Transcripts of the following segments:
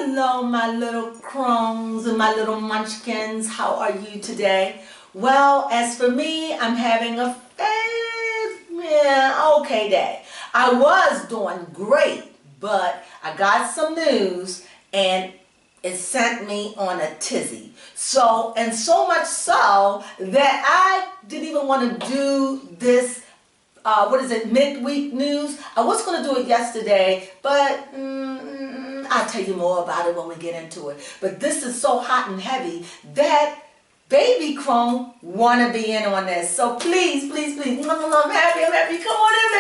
Hello, my little crones and my little munchkins. How are you today? Well, as for me, I'm having a okay day. I was doing great, but I got some news and it sent me on a tizzy. So much so that I didn't even want to do this, midweek news. I was going to do it yesterday, but I'll tell you more about it when we get into it. But this is so hot and heavy that Baby Crone want to be in on this. So please, I'm happy. Come on in,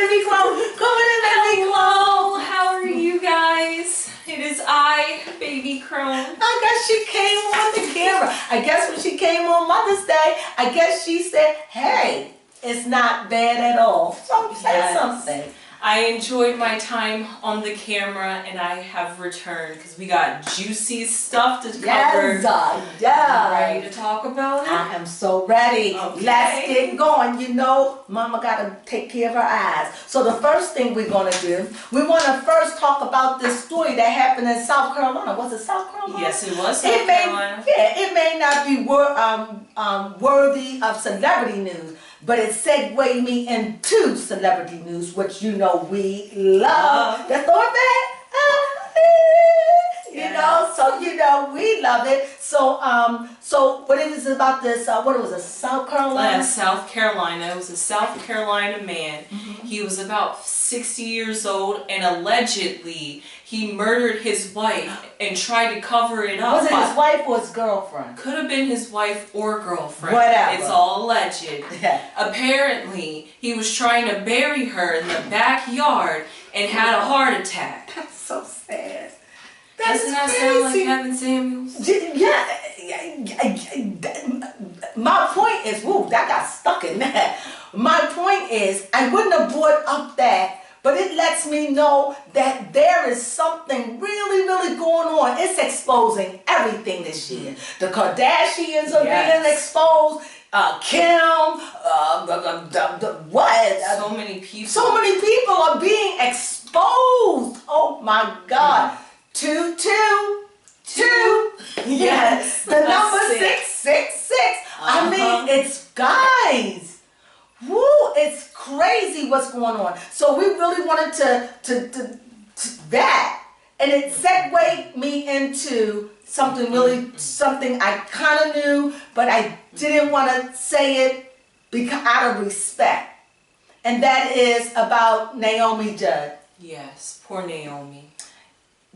Baby Crone. Come on in, Baby Crone. Hello, how are you guys? It is I, Baby Crone. I guess she came on the camera. I guess when she came on Mother's Day, I guess she said, hey, it's not bad at all. So say something. I enjoyed my time on the camera and I have returned because we got juicy stuff to cover. Yes. Ready to talk about it? I am so ready. Okay. Let's get going. You know, Mama got to take care of her eyes. So the first thing we're going to do, we want to first talk about this story that happened in South Carolina. Was it South Carolina? Yes, it was South Carolina. It may not be worthy of celebrity news, but it segued me into celebrity news, which you know we love. That's all that. You know, so you know we love it. So what it is about this? What it was, a South Carolina? South Carolina. It was a South Carolina man. Mm-hmm. He was about 60 years old, and allegedly he murdered his wife and tried to cover it up. Was it his wife or his girlfriend? Could have been his wife or girlfriend. Whatever. It's all alleged. Yeah. Apparently, he was trying to bury her in the backyard and had a heart attack. That's so sad. Doesn't that sound like Kevin Samuels? Yeah. My point is, woo, that got stuck in there. My point is, I wouldn't have brought up that, but it lets me know that there is something really, really going on. It's exposing everything this year. The Kardashians are being exposed. Kim, what? So many people. So many people are being exposed. Oh my God. 222. Yes. The number 666. I mean, it's guys. Woo, it's crazy what's going on. So we really wanted to that, and it segued me into something I kind of knew, but I didn't want to say it because out of respect, and that is about Naomi Judd. Yes, poor Naomi.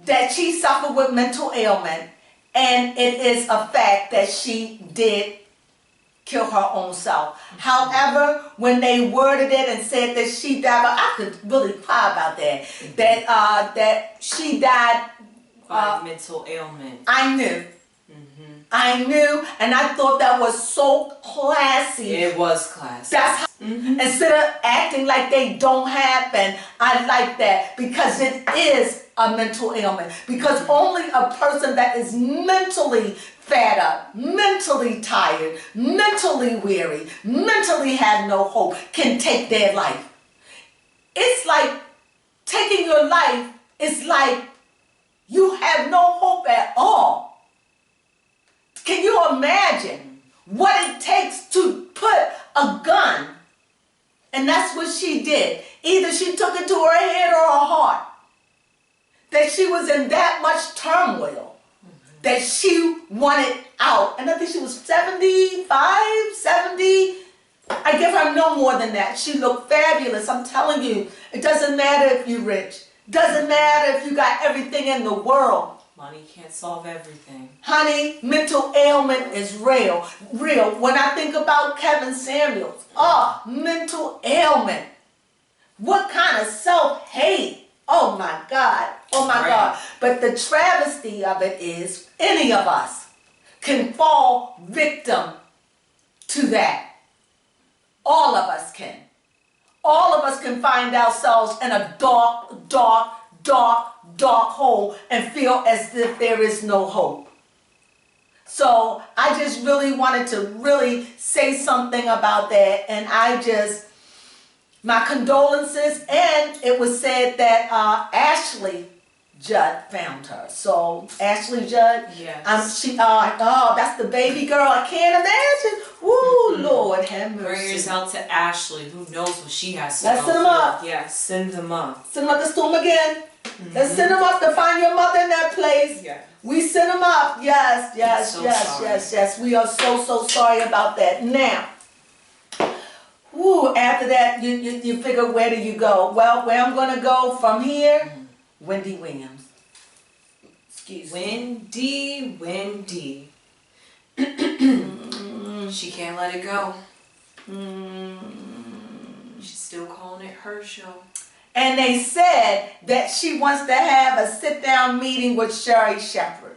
That she suffered with mental ailment, and it is a fact that she did kill her own self. However, when they worded it and said that she died, I could really cry about that. That she died By mental ailment. I knew. I knew, and I thought that was so classy. It was classy. That's how, instead of acting like they don't happen, I like that because it is a mental ailment. Because only a person that is mentally fed up, mentally tired, mentally weary, mentally have no hope can take their life. It's like taking your life, it's like you have no hope at all. Can you imagine what it takes to put a gun? And that's what she did. Either she took it to her head or her heart. That she was in that much turmoil. That she wanted out. And I think she was 75, 70. I give her no more than that. She looked fabulous. I'm telling you, it doesn't matter if you're rich. Doesn't matter if you got everything in the world. Money can't solve everything. Honey, mental ailment is real. When I think about Kevin Samuels, mental ailment. What kind of self-hate? Oh my God. Oh my God. But the travesty of it is any of us can fall victim to that. All of us can. All of us can find ourselves in a dark hole and feel as if there is no hope. So I just really wanted to really say something about that, and my condolences. And it was said that Ashley Judd found her. So Ashley Judd, Yes. That's the baby girl. I can't imagine. Woo, Lord have mercy. Prayers out to Ashley. Who knows what she has to Let's go send them through. up. Yes, send them up. Send them up to storm again. Let's send them up to find your mother in that place. Yes. We send them up. Yes, yes, So yes, sorry. yes. We are so sorry about that. Now, after that, you figure, where do you go? Well, where I'm going to go from here, Wendy Williams. Excuse me. Wendy. She can't let it go. She's still calling it her show. And they said that she wants to have a sit-down meeting with Sherry Shepherd.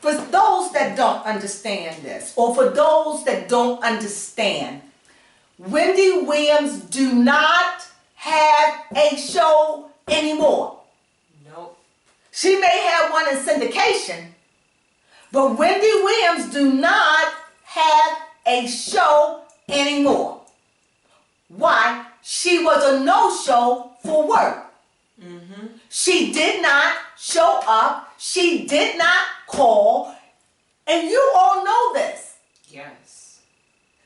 For those that don't understand this, or for those that don't understand, Wendy Williams do not have a show anymore. Nope. She may have one in syndication, but Wendy Williams do not have a show anymore. Why? She was a no-show for work. She did not show up. She did not call. And you all know this. Yes.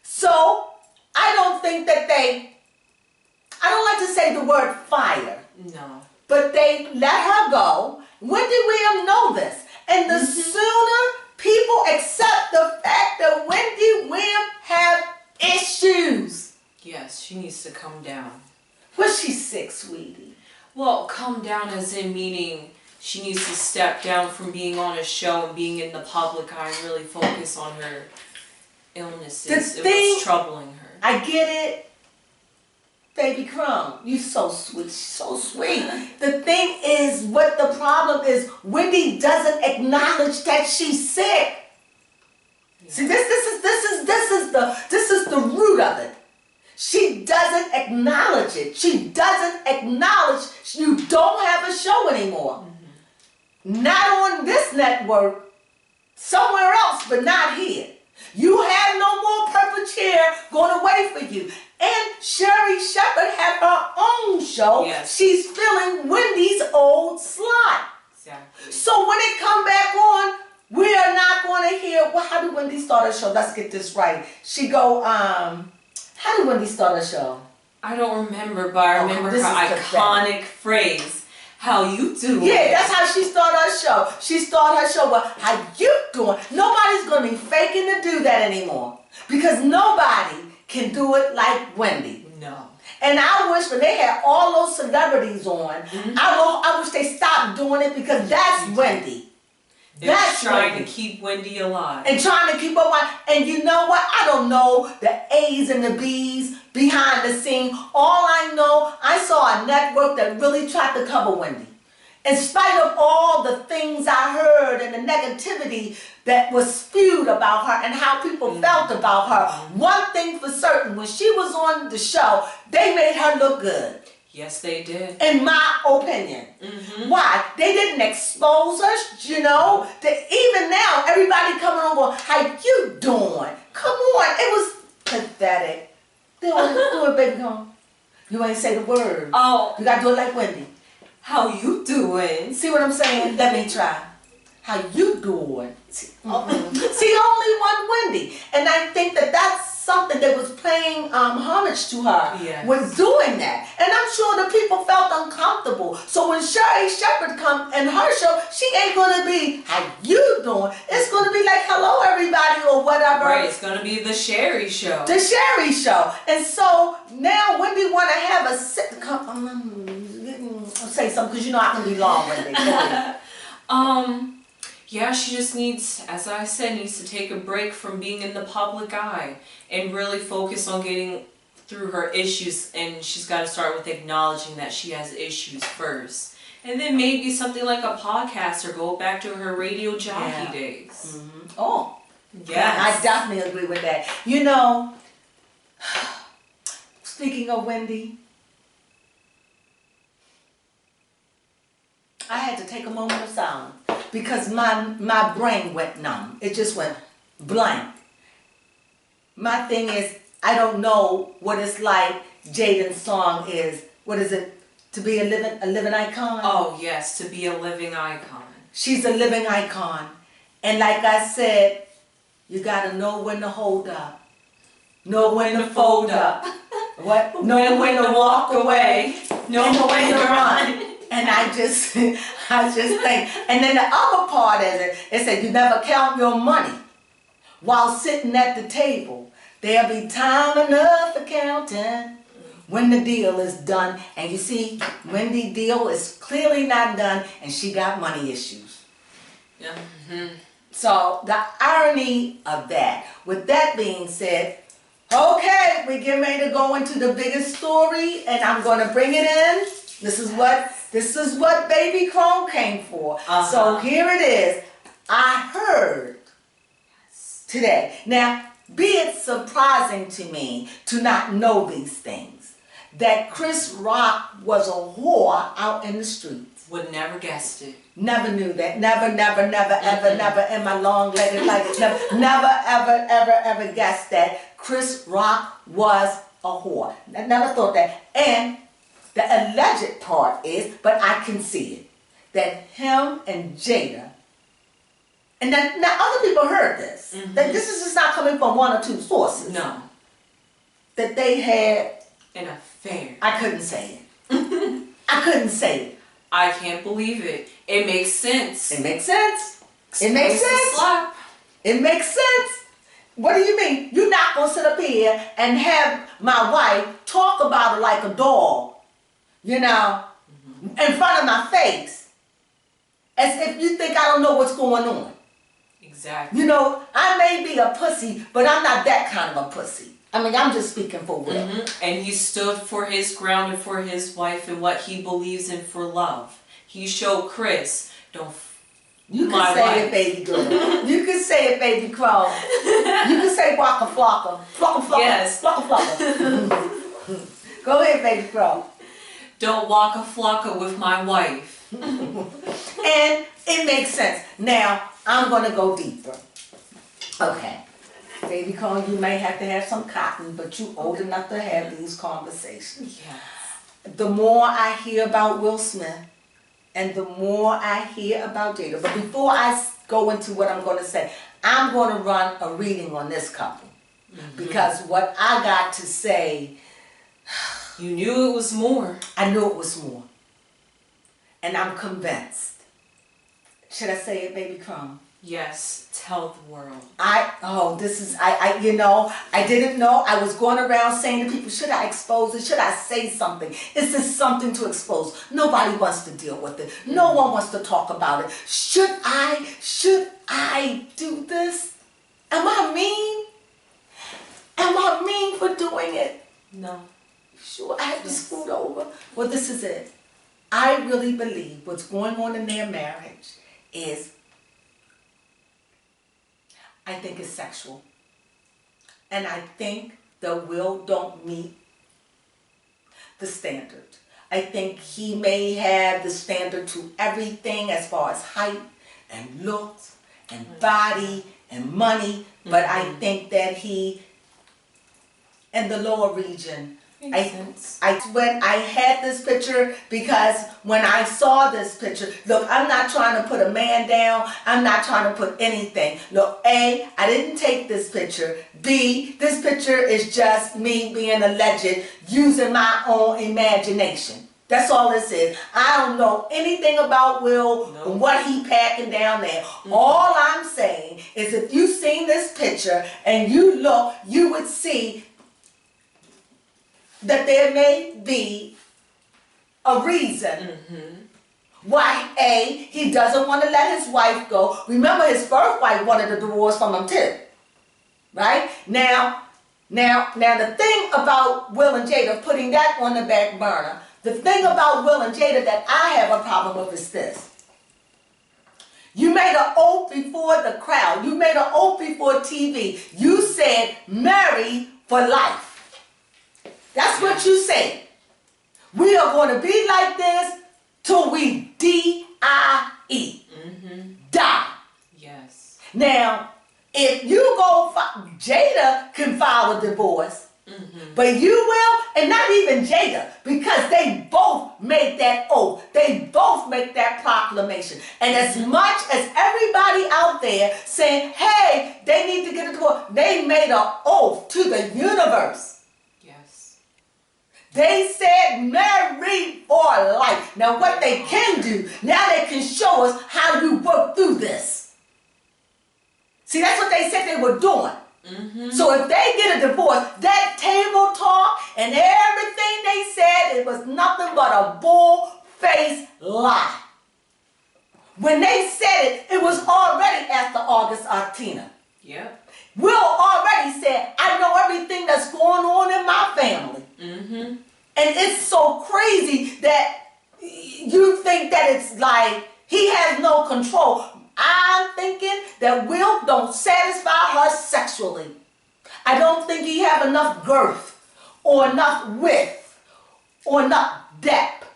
So, I don't think that I don't like to say the word fire. No. But they let her go. Wendy Williams know this. And the sooner people accept the fact that Wendy Williams have issues. Yes, she needs to come down. Was she sick, sweetie? Well, come down as in meaning she needs to step down from being on a show and being in the public eye and really focus on her illnesses. It was troubling her. I get it. Baby Crone, you so sweet, so sweet. The thing is, what the problem is, Wendy doesn't acknowledge that she's sick. Yeah. See, this is the root of it. She doesn't acknowledge it. She doesn't acknowledge you don't have a show anymore. Not on this network, somewhere else, but not here. You have no more purple chair going away for you. And Sherry Shepherd had her own show. Yes. She's filling Wendy's old slot. Exactly. So when it come back on, we are not going to hear, well, how did Wendy start a show? Let's get this right. She go, how did Wendy start a show? I don't remember, but I remember her iconic phrase, how you doing? Yeah, that's how she started her show. She started her show with, how you doing? Nobody's going to be faking to do that anymore. Because nobody can do it like Wendy. No. And I wish when they had all those celebrities on, I wish they stopped doing it because that's Wendy. That's trying to keep Wendy alive. And trying to keep her alive. And you know what? I don't know the A's and the B's behind the scene. All I know, I saw a network that really tried to cover Wendy. In spite of all the things I heard and the negativity that was spewed about her and how people felt about her, one thing for certain, when she was on the show, they made her look good. Yes, they did. In my opinion. Why? They didn't expose her, you know. Even now, everybody coming on going, how you doing? Come on. It was pathetic. Do it, baby, come. You ain't say the word. Oh. You got to do it like Wendy. How you doing? See what I'm saying? Let me try. How you doing? See, only one Wendy. And I think that that's something that was paying homage to her was doing that. And I'm sure the people felt uncomfortable. So when Sherry Shepherd come in her show, she ain't going to be, how you doing? It's going to be like, hello, everybody, or whatever. Right, it's going to be the Sherry Show. The Sherry Show. And so now Wendy want to have a say something, because you know I can be long with it. Yeah, she just needs, as I said, needs to take a break from being in the public eye and really focus on getting through her issues. And she's got to start with acknowledging that she has issues first. And then maybe something like a podcast or go back to her radio jockey days. Oh, yeah, I definitely agree with that. You know, speaking of Wendy, I had to take a moment of silence because my brain went numb. It just went blank. My thing is, I don't know what it's like Jaden's song is, what is it? To be a living icon? Oh yes, to be a living icon. She's a living icon. And like I said, you gotta know when to hold up. Know when to fold up. What? Know when to walk away. Know when to run. And I just think, and then the other part is it said you never count your money while sitting at the table. There'll be time enough for counting when the deal is done. And you see, Wendy's deal is clearly not done, and she got money issues. Yeah. So the irony of that. With that being said, okay, we get ready to go into the biggest story, and I'm going to bring it in. This is what Baby Crone came for. So here it is. I heard today. Now, be it surprising to me to not know these things, that Chris Rock was a whore out in the streets. Would never guessed it. Never knew that. Never, ever in my long-legged life. Never guessed that Chris Rock was a whore. I never thought that. And the alleged part is, but I can see it, that him and Jada, and then, now other people heard this, that this is just not coming from one or two sources. No. That they had An affair. I couldn't say it. I couldn't say it. I can't believe it. It makes sense. It makes sense. It makes sense. Slap. It makes sense. What do you mean? You're not going to sit up here and have my wife talk about it like a dog, you know, in front of my face, as if you think I don't know what's going on. Exactly. You know, I may be a pussy, but I'm not that kind of a pussy. I mean, I'm just speaking for real. And he stood for his ground and for his wife and what he believes in for love. He showed Chris, you can say it, baby girl. You can say it, baby Crone. You can say waka flocka. Flocka flocka. Yes. Flocka flocka. Go ahead, baby Crone. Don't walk a flocka with my wife. And it makes sense. Now, I'm going to go deeper. Okay. Baby Crone, you may have to have some cotton, but you old enough to have these conversations. Yes. The more I hear about Will Smith, and the more I hear about Jada. But before I go into what I'm going to say, I'm going to run a reading on this couple. Because what I got to say... You knew it was more. I knew it was more. And I'm convinced. Should I say it, baby Crone? Yes, tell the world. I didn't know. I was going around saying to people, should I expose it? Should I say something? Is this something to expose? Nobody wants to deal with it. No one wants to talk about it. Should I do this? Am I mean? Am I mean for doing it? No. Sure, I have to scoot over. Well, this is it. I really believe what's going on in their marriage is, I think it's sexual. And I think the Will don't meet the standard. I think he may have the standard to everything as far as height and looks and body and money, but I think that he, in the lower region, when I had this picture, because when I saw this picture, look, I'm not trying to put a man down. I'm not trying to put anything. Look, A, I didn't take this picture. B, this picture is just me being alleged, using my own imagination. That's all this is. I don't know anything about Will and what he packing down there. All I'm saying is if you've seen this picture and you look, you would see that there may be a reason why, A, he doesn't want to let his wife go. Remember, his first wife wanted a divorce from him too. Right? Now, the thing about Will and Jada, putting that on the back burner, the thing about Will and Jada that I have a problem with is this. You made an oath before the crowd. You made an oath before TV. You said marry for life. That's what you said. We are going to be like this till we D-I-E. Die. Yes. Now, if you go, Jada can file a divorce. But you will, and not even Jada, because they both made that oath. They both make that proclamation. And as much as everybody out there saying, hey, they need to get a divorce, they made an oath to the universe. Yes. They said married for life. Now what they can do, now they can show us how you work through this. See, that's what they said they were doing. So if they get a divorce, that table talk and everything they said, it was nothing but a bull-faced lie. When they said it, it was already after August Octina. Yep. Will already said, I know everything that's going on in my family. And it's so crazy that you think that it's like he has no control. I'm thinking that Will don't satisfy her sexually. I don't think he have enough girth or enough width or enough depth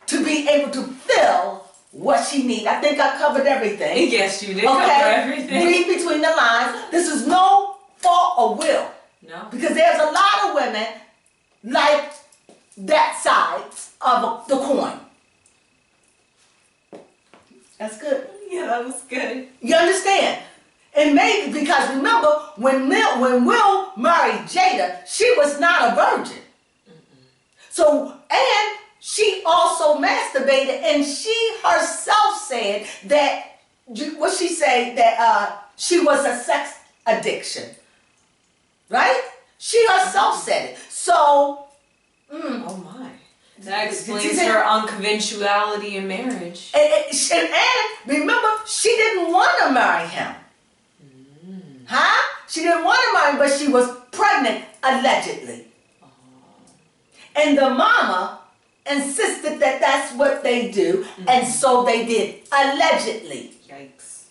to be able to fill what she needs. I think I covered everything. Yes, you did cover everything. Read between the lines. This is no fault of Will. No. Because there's a lot of women like that side of the coin. That's good. Yeah, that was good. You understand? And maybe because remember, when Will married Jada, she was not a virgin. So, and she also masturbated, and she herself said that, what she say, that she was a sex addiction. Right? She herself said it. So, oh my. That explains her unconventionality in marriage. And remember, she didn't want to marry him. Huh? She didn't want to marry him, but she was pregnant, allegedly. And the mama insisted that that's what they do, and so they did, allegedly. Yikes.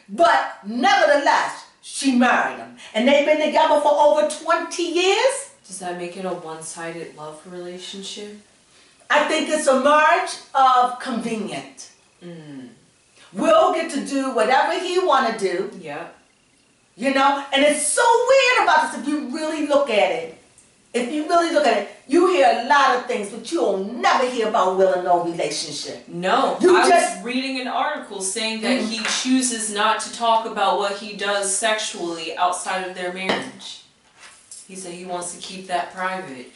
But nevertheless, she married him. And they've been together for over 20 years. Does that make it a one-sided love relationship? I think it's a marriage of convenient. Will get to do whatever he want to do. Yeah. You know? And it's so weird about this if you really look at it. If you really look at it, you hear a lot of things, but you'll never hear about Will and no relationship. No. I was reading an article saying that he chooses not to talk about what he does sexually outside of their marriage. He said he wants to keep that private.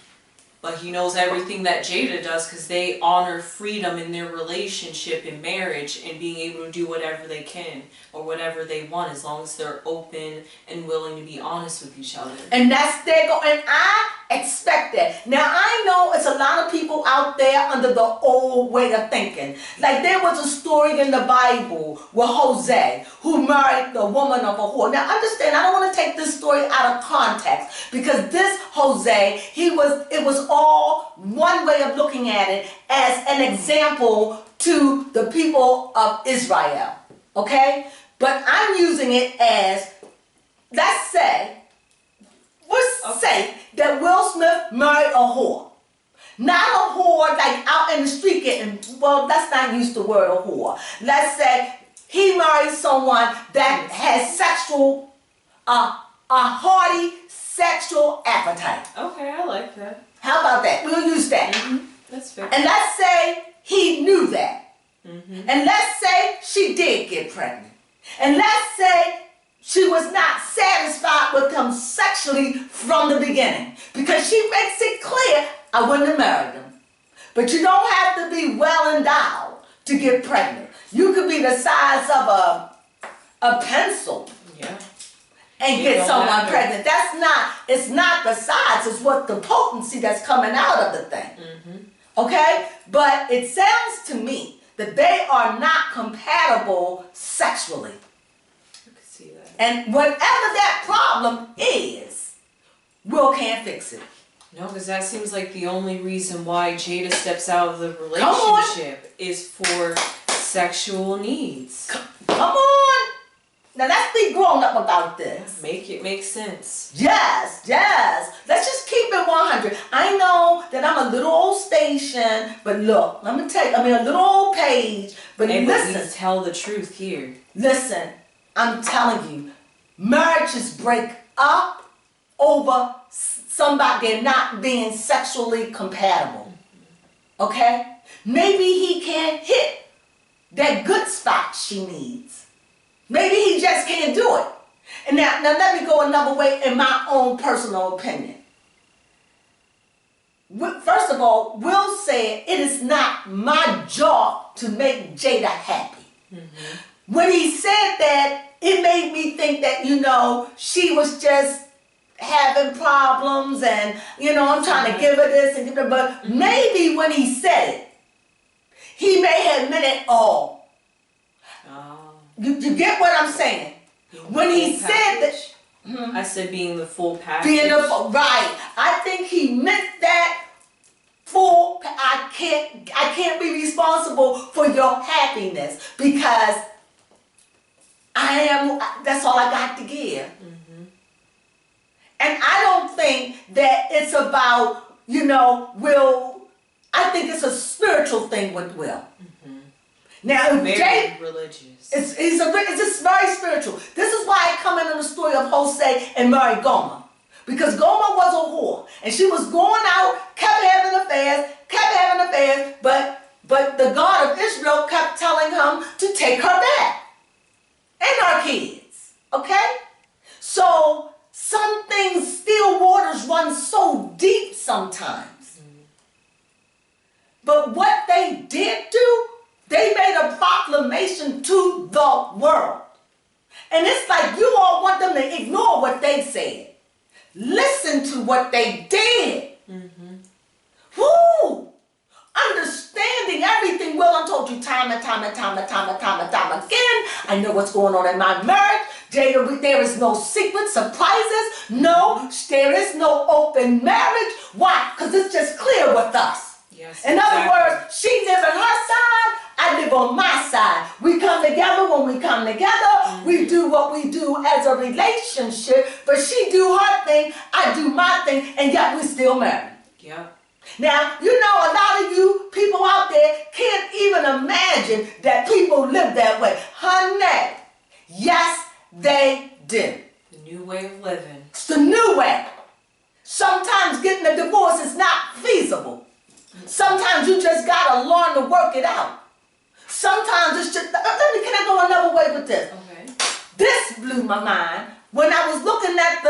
But he knows everything that Jada does because they honor freedom in their relationship and marriage and being able to do whatever they can or whatever they want as long as they're open and willing to be honest with each other. And that's their goal. And I expect that. Now, I know it's a lot of people out there under the old way of thinking. Like there was a story in the Bible with Jose who married the woman of a whore. Now, understand, I don't want to take this story out of context because this Jose, it was all one way of looking at it as an example to the people of Israel. Okay? But I'm using it as, let's say that Will Smith married a whore. Not a whore like out in the street getting, well, let's not use the word a whore. Let's say he married someone that has sexual, a hearty sexual appetite. Okay, I like that. How about that? We'll use that. That's fair. And let's say he knew that. And let's say she did get pregnant. And let's say she was not satisfied with him sexually from the beginning. Because she makes it clear, I wouldn't have married him. But you don't have to be well endowed to get pregnant. You could be the size of a pencil. Yeah. And get someone pregnant. It's not the size, it's what the potency that's coming out of the thing. Okay? But it sounds to me that they are not compatible sexually. I could see that. And whatever that problem is, Will can't fix it. No, because that seems like the only reason why Jada steps out of the relationship is for sexual needs. Come on! Now let's be grown up about this. Make it make sense. Yes. Let's just keep it 100. I know that I'm a little old station, but look, let me tell you, a little old page, but listen. But we tell the truth here. Listen, I'm telling you, marriages break up over somebody not being sexually compatible. Okay? Maybe he can't hit that good spot she needs. Maybe he just can't do it. And now let me go another way in my own personal opinion. First of all, Will said it is not my job to make Jada happy. Mm-hmm. When he said that, it made me think that, she was just having problems and, I'm trying to give her this and give her, but maybe when he said it, he may have meant it all. Oh. You get what I'm saying? When he said that, I said being the full package. Right. I think he meant that full. I can't be responsible for your happiness because that's all I got to give. Mm-hmm. And I don't think that it's about, Will. I think it's a spiritual thing with Will. Mm-hmm. Now, very religious. It's just very spiritual. This is why I come in on the story of Jose and Mary Gomer. Because Gomer was a whore. And she was going out, kept having affairs, but the God of Israel kept telling him to take her back. And our kids. Okay? So, some things, still waters run so deep sometimes. Mm-hmm. But what they did do, they made a proclamation to the world. And it's like you all want them to ignore what they said. Listen to what they did. Mm-hmm. Woo! Understanding everything. Well, I told you time and time again. I know what's going on in my marriage. There is no secret surprises. No, there is no open marriage. Why? Because it's just clear with us. Yes, in other words, she lives on her side, I live on my side. We come together when we come together. Mm-hmm. We do what we do as a relationship, but she do her thing, I do my thing, and yet we're still married. Yeah. Now, a lot of you people out there can't even imagine that people live that way. Honey, yes, they do. The new way of living. It's the new way. Sometimes getting a divorce is not feasible. Sometimes you just gotta learn to work it out. Sometimes it's just, can I go another way with this? Okay. This blew my mind when I was looking at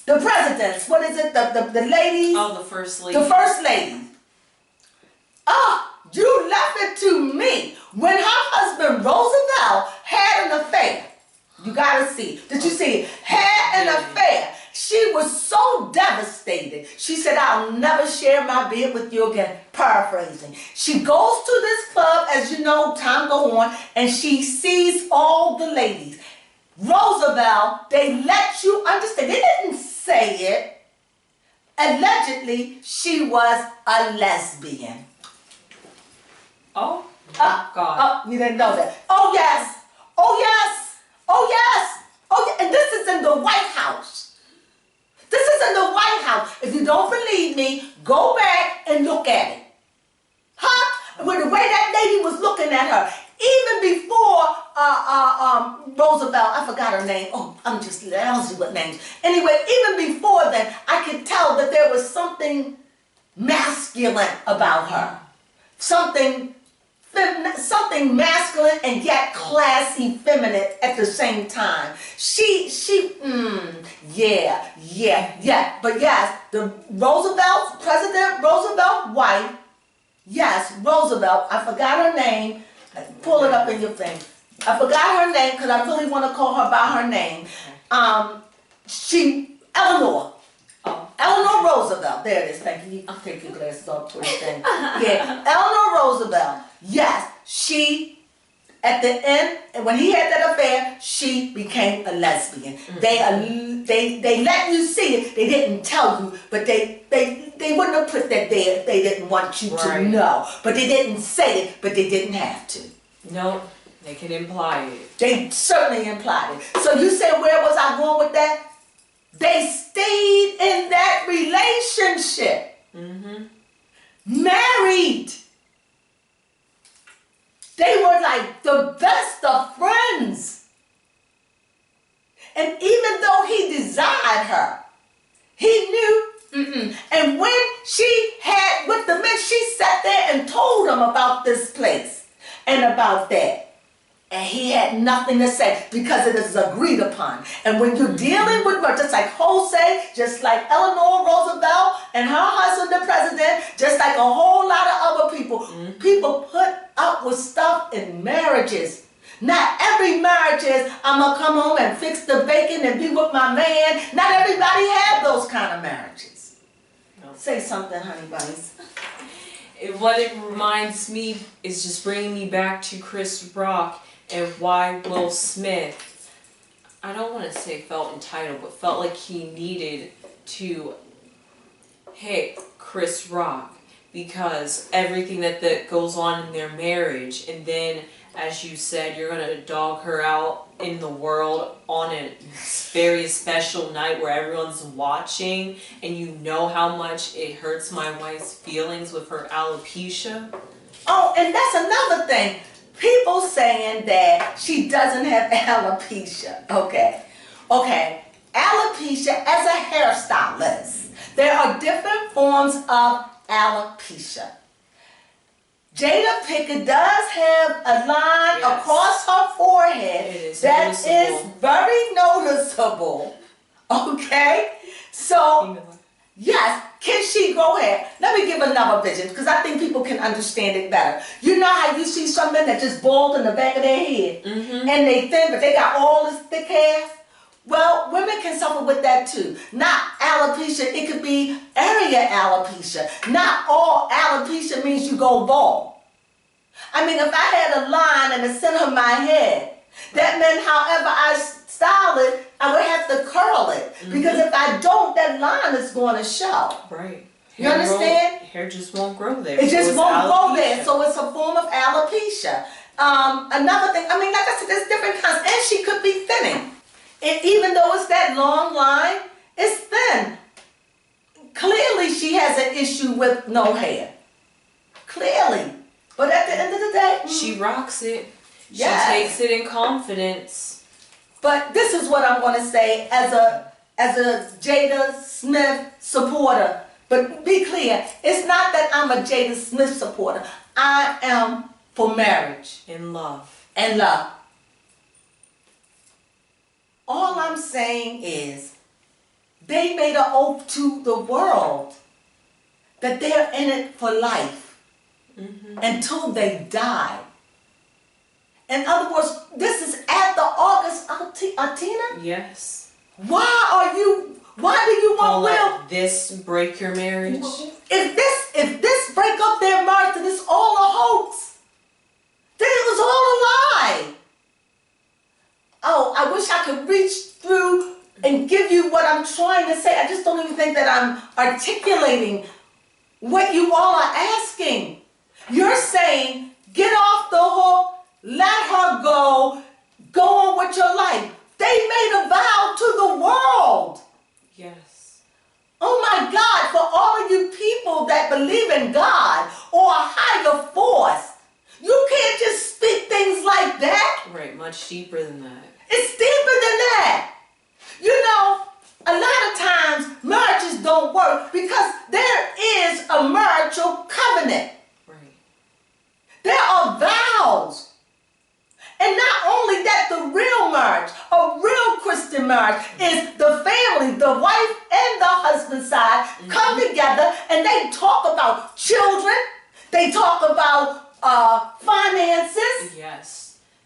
the presidents. What is it? The ladies? Oh, the first lady. The first lady. You left it to me. When her husband Roosevelt had an affair. You gotta see. Did you see it? Had an affair. She was so devastated. She said, I'll never share my bed with you again. Paraphrasing. She goes to this club, as you know, time go on, and she sees all the ladies. Roosevelt, they let you understand. They didn't say it. Allegedly, she was a lesbian. Oh, God. Oh, you didn't know that. Oh, yes. Oh, yes. Oh, yes. Oh, and this is in the White House. This is in the White House. If you don't believe me, go back and look at it. Huh? With the way that lady was looking at her. Even before Roosevelt, I forgot her name. Oh, I don't see what names. Anyway, even before then, I could tell that there was something masculine about her. Something masculine and yet classy, feminine at the same time. Yeah. But yes, President Roosevelt's wife, yes, Roosevelt, I forgot her name. Pull it up in your thing. I forgot her name because I really want to call her by her name. Eleanor. Oh. Eleanor Roosevelt. There it is. Thank you. I'll take your glasses off for the thing. Yeah. Eleanor Roosevelt. Yes. She, at the end, when he had that affair, she became a lesbian. Mm-hmm. They let you see it. They didn't tell you, but they wouldn't have put that there if they didn't want you to know. But they didn't say it, but they didn't have to. No, they can imply it. They certainly implied it. So you said, where was I going with that? They stayed in that relationship. Mm-hmm. Married. They were like the best of friends. And even though he desired her, he knew. And when she had with the men, she sat there and told him about this place and about that. And he had nothing to say because it is agreed upon. And when you're dealing with her, just like Jose, just like Eleanor Roosevelt and her husband, the president, just like a whole lot of other people, people put up with stuff in marriages. Not every marriage is, I'm going to come home and fix the bacon and be with my man. Not everybody have those kind of marriages. No. Say something, honey bunnies. What it reminds me is just bringing me back to Chris Rock and why Will Smith, I don't want to say felt entitled, but felt like he needed to hit Chris Rock because everything that goes on in their marriage, and then as you said, you're going to dog her out in the world on a very special night where everyone's watching, and you know how much it hurts my wife's feelings with her alopecia. Oh, and that's another thing. People saying that she doesn't have alopecia. Okay. Alopecia as a hairstylist. There are different forms of alopecia. Jada Pinkett does have a line across her forehead that is very noticeable. Okay? So, yes, can she grow hair? Let me give another vision because I think people can understand it better. You know how you see some men that just bald in the back of their head and they thin, but they got all this thick hair? Well, women can suffer with that too. Not alopecia, it could be area alopecia. Not all alopecia means you go bald. I mean, if I had a line in the center of my head, that meant however I style it, I would have to curl it. Because if I don't, that line is going to show. Right. You understand? Hair just won't grow there. It just won't grow there. So it's a form of alopecia. Another thing, I mean, like I said, there's different kinds. And she could be thinning. And even though it's that long line, it's thin. Clearly, she has an issue with no hair. Clearly. But at the end of the day, she rocks it. Yes. She takes it in confidence. But this is what I'm going to say as a Jada Smith supporter. But be clear, it's not that I'm a Jada Smith supporter. I am for marriage. And love. And love. All I'm saying is they made an oath to the world that they're in it for life until they die. In other words, this is after August, Atina? Yes. Why do you want Will? Let this break your marriage? If this break up their marriage, then it's all a hoax. Then it was all a lie. Oh, I wish I could reach through and give you what I'm trying to say. I just don't even think that I'm articulating what you all are asking. You're saying, get off the hook, let her go on with your life. They made a vow to the world. Yes. Oh my God, for all of you people that believe in God or a higher force, you can't just speak things like that. Right, much deeper than that. It's deeper than that. You know, a lot of times marriages don't work because there is a marital covenant. Right. There are vows. And not only that, the real marriage, a real Christian marriage, is the family, the wife and the husband side come together and they talk about children. They talk about finances. Yes.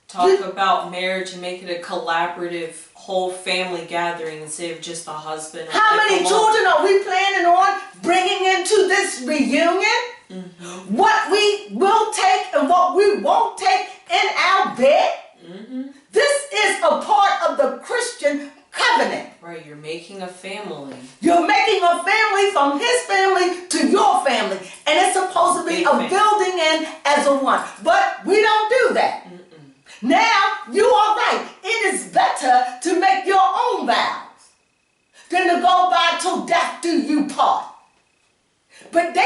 Talk about marriage and make it a collaborative whole family gathering instead of just the husband. How many children are we planning on bringing into this reunion? What we will take and what we won't take in our bed? This is a part of the Christian covenant. Right, you're making a family. You're making a family from his family to your family. And it's supposed to be a building in as a one. But we don't do that. Now, you are right. It is better to make your own vows than to go by till death do you part. But even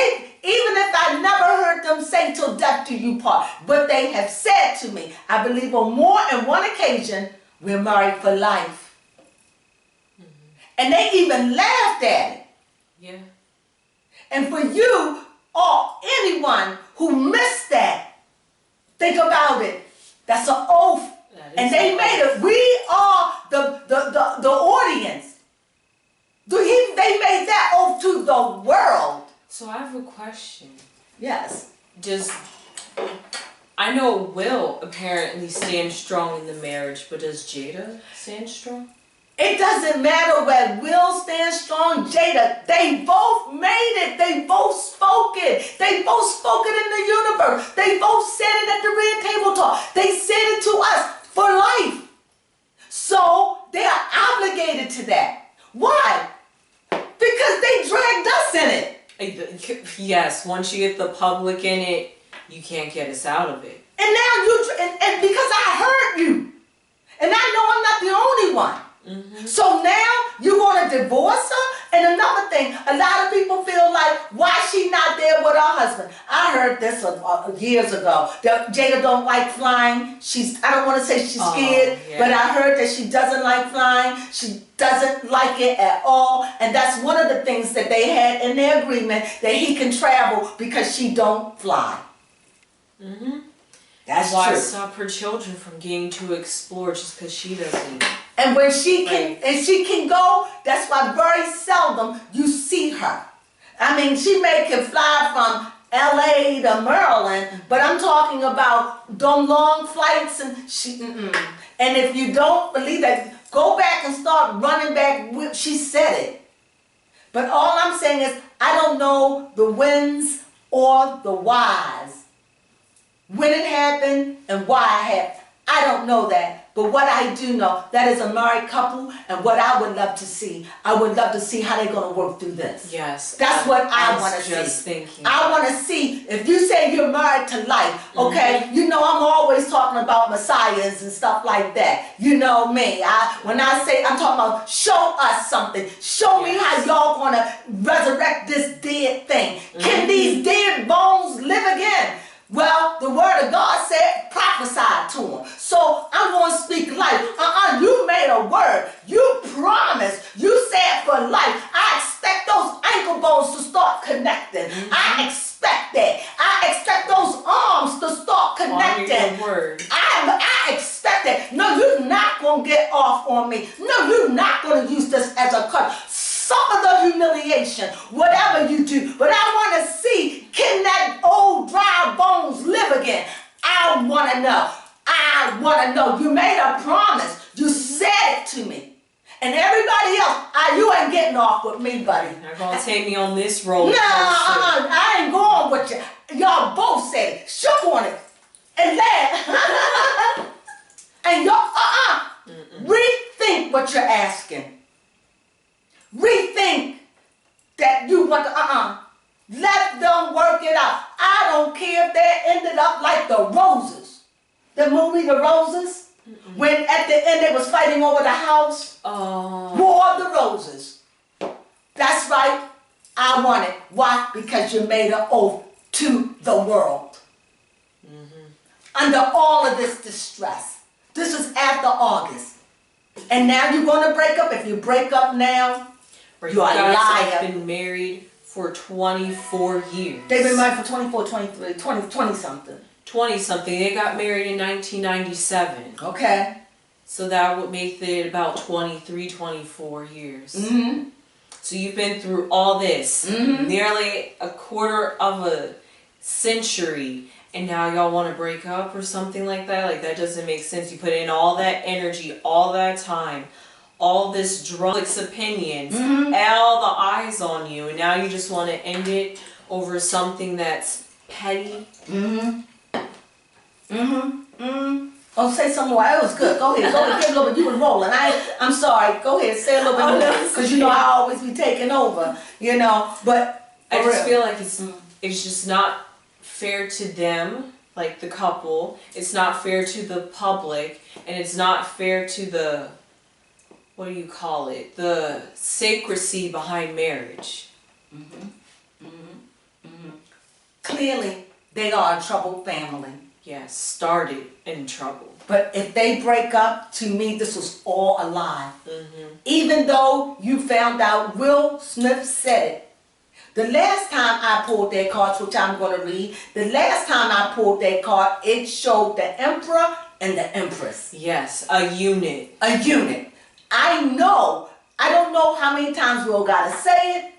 if I never heard them say till death do you part, but they have said to me, I believe on more than one occasion, we're married for life. And they even laughed at it. Yeah. And for you or anyone who missed that, think about it. That's an oath. And they made it. We are the audience. They made that oath to the world. So I have a question. Yes. I know Will apparently stands strong in the marriage, but does Jada stand strong? It doesn't matter where Will stands strong, Jada. They both made it. They both spoke it. They both spoke it in the universe. They both said it at the Red Table Talk. They said it to us for life. So they are obligated to that. Why? Because they dragged us in it. Yes, once you get the public in it, you can't get us out of it. And now and because I heard you. And I know I'm not the only one. Mm-hmm. So now you want to divorce her? And another thing, a lot of people feel like, why she not there with her husband? I heard this years ago. That Jada don't like flying. I don't want to say she's scared, but I heard that she doesn't like flying. She doesn't like it at all. And that's one of the things that they had in their agreement, that he can travel because she don't fly. Mm-hmm. That's why true. Stop her children from getting to explore just because she doesn't. And when she can go, that's why very seldom you see her. I mean, she can fly from LA to Maryland, but I'm talking about them long flights and And if you don't believe that, go back and start running back. She said it. But all I'm saying is, I don't know the whens or the whys. When it happened and why it happened. I don't know that. But what I do know, that is a married couple, and what I would love to see, I would love to see how they're going to work through this. Yes. That's what I want to see. Just thinking. I want to see, if you say you're married to life, okay, you know I'm always talking about messiahs and stuff like that. You know me. When I say, I'm talking about show us something. Show me how y'all going to resurrect this dead thing. Can these dead bones live again? Well, the word of God said, prophesy to him. So I'm going to speak life. You made a word. You promised. You said for life. I expect those ankle bones to start connecting. I expect that. I expect those arms to start connecting. Word. I expect that. No, you're not going to get off on me. No, you're not going to use this as a cut. Suffer the humiliation, whatever you do. But I want to see, can that old dry bones live again? I want to know. I want to know. You made a promise. You said it to me. And everybody else, you ain't getting off with me, buddy. You're going to take me on this road. No, I ain't going with you. Y'all both said it. Shook on it. And laughed. And y'all, rethink what you're asking. Rethink that you want to, let them work it out. I don't care if they ended up like the Roses. The movie The Roses? When at the end they was fighting over the house. War of the Roses. That's right. I want it. Why? Because you made an oath to the world. Under all of this distress. This is after August. And now you're going to break up. If you break up now, you are a liar. Have been married for 24 years. They've been married for 24, 23, 20 something. 20 something. They got married in 1997. Okay. So that would make it about 23, 24 years. So you've been through all this, nearly a quarter of a century, and now y'all want to break up or something like that? Like, that doesn't make sense. You put in all that energy, all that time, all this drugs opinions, all the eyes on you, and now you just want to end it over something that's petty. Oh, say some more. It was good. Go ahead. Go ahead. Get a little bit. You were rolling. I'm sorry. Go ahead. Say a little bit more. Because you know I always be taking over. You know. But I just feel like it's just not fair to them, like the couple. It's not fair to the public, and it's not fair to the, what do you call it? The secrecy behind marriage. Clearly, they are a troubled family. Yes, started in trouble. But if they break up, to me, this was all a lie. Mm-hmm. Even though you found out Will Smith said it. The last time I pulled that card, which I'm going to read, the last time I pulled that card, it showed the Emperor and the Empress. Yes, a unit. A unit. I don't know how many times Will got to say it.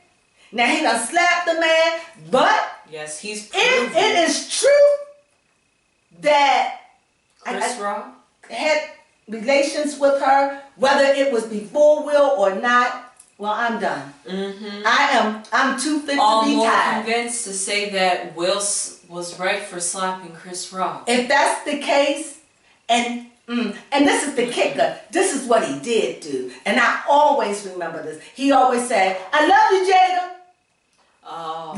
Now, he done slapped the man, but yes, he's if it is true that Chris Rock had relations with her, whether it was before Will or not, well, I'm done. Mm-hmm. I'm too thick to be more tied. convinced to say that Will was right for slapping Chris Rock. If that's the case, and this is the kicker, this is what he did do, and I always remember this. He always said, "I love you, Jada." Oh.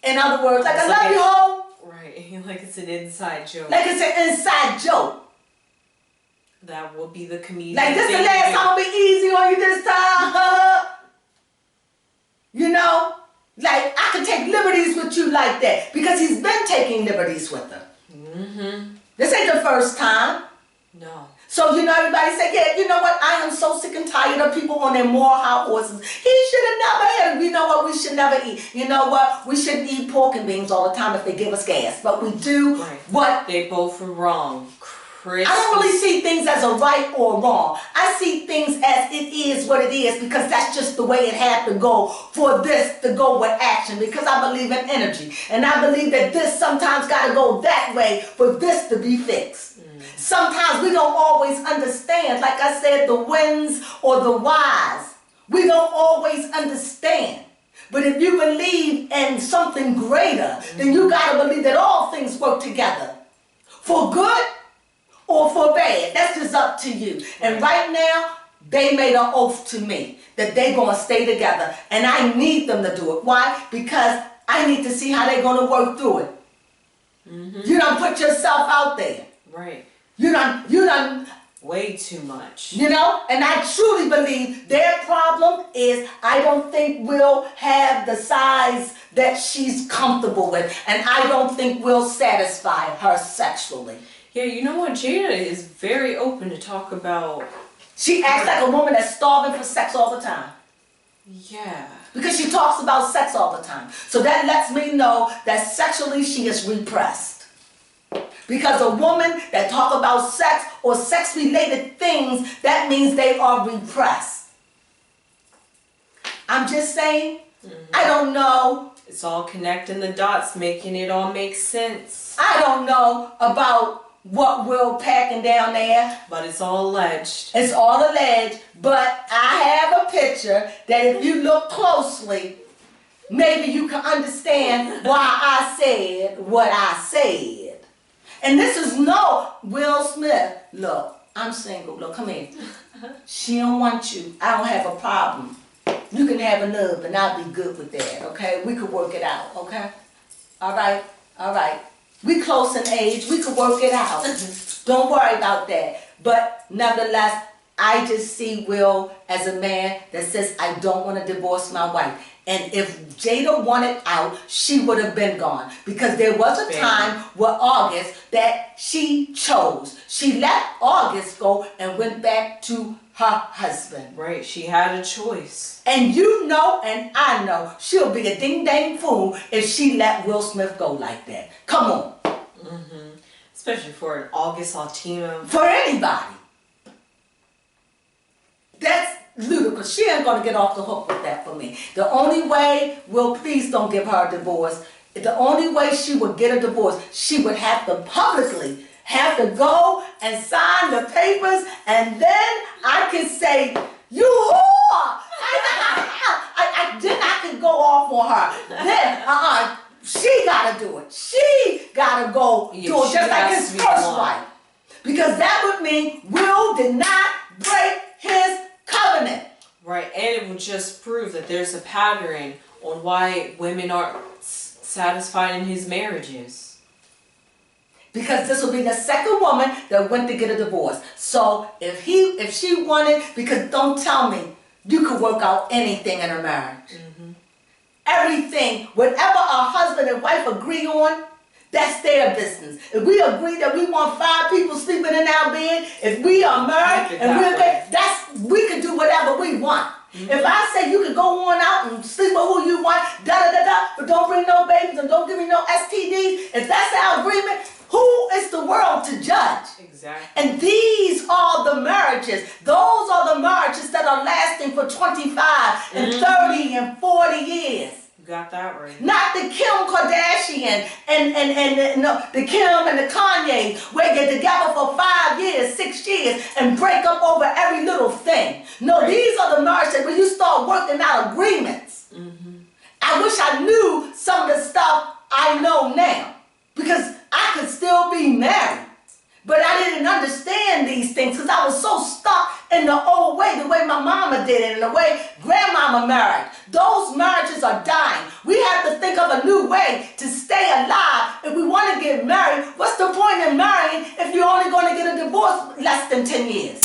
In other words, I love you, ho. Right, like it's an inside joke. Like it's an inside joke. That would be the comedian. Like, this the last time I'll be easy on you this time. You know? Like, I can take liberties with you like that. Because he's been taking liberties with her. Mm-hmm. This ain't the first time. No. So, everybody say, yeah, you know what? I am so sick and tired of people on their moral high horses. He should have never had it. You know what? We should never eat. You know what? We shouldn't eat pork and beans all the time if they give us gas. But we do what? They both were wrong. I don't really see things as a right or wrong. I see things as it is what it is because that's just the way it had to go for this to go with action because I believe in energy. And I believe that this sometimes got to go that way for this to be fixed. Sometimes we don't always understand, like I said, the wins or the whys. We don't always understand. But if you believe in something greater, then you got to believe that all things work together for good or for bad. That's just up to you. And right now, they made an oath to me that they're going to stay together. And I need them to do it. Why? Because I need to see how they're going to work through it. Mm-hmm. You don't put yourself out there. Right. You done way too much. And I truly believe their problem is I don't think Will have the size that she's comfortable with. And I don't think Will satisfy her sexually. Yeah, you know what? Jada is very open to talk about. She acts like a woman that's starving for sex all the time. Yeah. Because she talks about sex all the time. So that lets me know that sexually she is repressed. Because a woman that talk about sex or sex-related things, that means they are repressed. I'm just saying, I don't know. It's all connecting the dots, making it all make sense. I don't know about what Will packing down there. But it's all alleged. It's all alleged, but I have a picture that if you look closely, maybe you can understand why I said what I said. And this is no Will Smith. Look, I'm single. Look, come here. She don't want you. I don't have a problem. You can have another, and I'll be good with that, okay? We could work it out, okay? All right? All right. We close in age. We could work it out. Don't worry about that. But nevertheless, I just see Will as a man that says, I don't want to divorce my wife. And if Jada wanted out, she would have been gone. Because there was a time with August that she chose. She let August go and went back to her husband. Right, she had a choice. And you know and I know she'll be a ding-dang fool if she let Will Smith go like that. Come on. Mm-hmm. Especially for an August Latino. For anybody. That's ludicrous. She ain't going to get off the hook with that for me. The only way, Will, please don't give her a divorce. The only way she would get a divorce, she would have to publicly have to go and sign the papers, and then I could say, you whore! Then I could go off on her. Then, she got to do it. She got to go do it just like his first wife. Because that would mean Will did not break his covenant. Right, and it would just prove that there's a pattern on why women aren't satisfied in his marriages. Because this will be the second woman that went to get a divorce. So if she wanted, because don't tell me you could work out anything in a marriage. Mm-hmm. Everything, whatever a husband and wife agree on, That's their business. If we agree that we want 5 people sleeping in our bed, if we are married and we're okay, we can do whatever we want. If I say you can go on out and sleep with who you want, but don't bring no babies and don't give me no STDs, if that's our agreement, who is the world to judge? Exactly. And these are the marriages. Those are the marriages that are lasting for 25 and 30 and 40 years. You got that right. Not the Kim Kardashian and no, the Kim and the Kanye where they're together for 5 years, 6 years and break up over every little thing. No, these are the marriages where you start working out agreements. I wish I knew some of the stuff I know now because I could still be married. But I didn't understand these things because I was so stuck in the old way, the way my mama did it and the way grandmama married. Those marriages are dying. We have to think of a new way to stay alive. If we want to get married, what's the point in marrying if you're only going to get a divorce less than 10 years?